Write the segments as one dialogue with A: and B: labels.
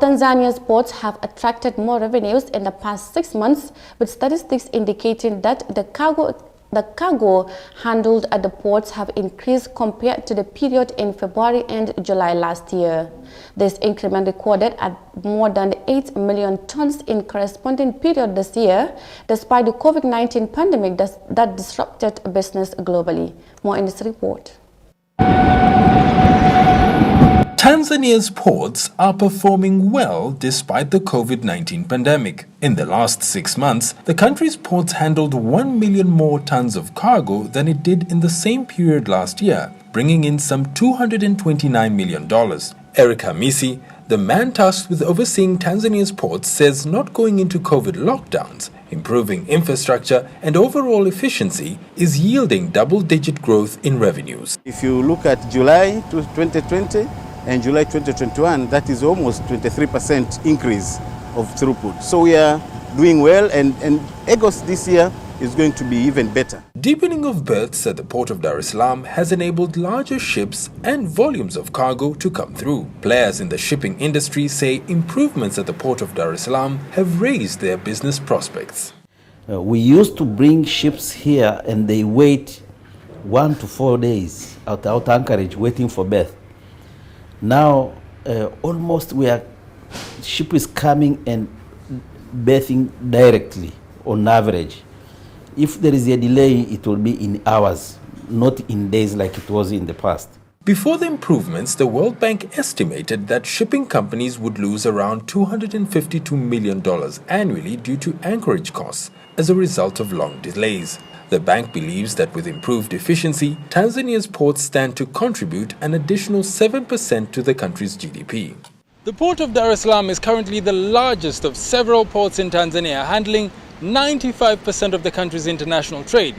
A: Tanzania's ports have attracted more revenues in the past 6 months, with statistics indicating that the cargo handled at the ports have increased compared to the period in February and July last year. This increment recorded at more than 8 million tons in corresponding period this year, despite the COVID-19 pandemic that disrupted business globally. More in this report.
B: Tanzania's ports are performing well despite the COVID-19 pandemic. In the last 6 months, the country's ports handled 1 million more tons of cargo than it did in the same period last year, bringing in some $229 million. Eric Hamisi, the man tasked with overseeing Tanzania's ports, says not going into COVID lockdowns, improving infrastructure and overall efficiency is yielding double-digit growth in revenues.
C: If you look at July 2020, and July 2021, that is almost 23% increase of throughput. So we are doing well, and August this year is going to be even better.
B: Deepening of berths at the port of Dar es Salaam has enabled larger ships and volumes of cargo to come through. Players in the shipping industry say improvements at the port of Dar es Salaam have raised their business prospects.
D: We used to bring ships here and they wait 1 to 4 days out anchorage waiting for berth. Now, almost ship is coming and berthing directly on average. If there is a delay, it will be in hours, not in days like it was in the past.
B: Before the improvements, the World Bank estimated that shipping companies would lose around $252 million annually due to anchorage costs as a result of long delays. The bank believes that with improved efficiency, Tanzania's ports stand to contribute an additional 7% to the country's GDP.
E: The port of Dar es Salaam is currently the largest of several ports in Tanzania, handling 95% of the country's international trade.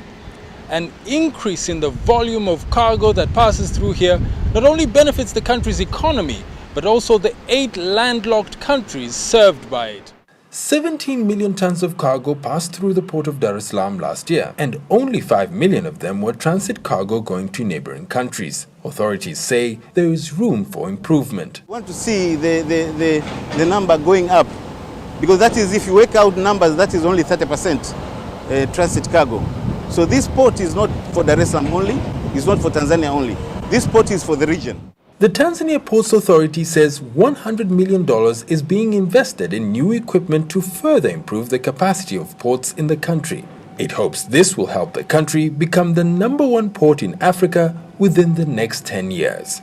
E: An increase in the volume of cargo that passes through here not only benefits the country's economy, but also the 8 landlocked countries served by it.
B: 17 million tons of cargo passed through the port of Dar es Salaam last year, and only 5 million of them were transit cargo going to neighboring countries. Authorities say there is room for improvement.
C: We want to see the number going up, because that is, if you work out numbers, that is only 30% transit cargo. So this port is not for Dar es Salaam only, it's not for Tanzania only. This port is for the region.
B: The Tanzania Ports Authority says $100 million is being invested in new equipment to further improve the capacity of ports in the country. It hopes this will help the country become the #1 port in Africa within the next 10 years.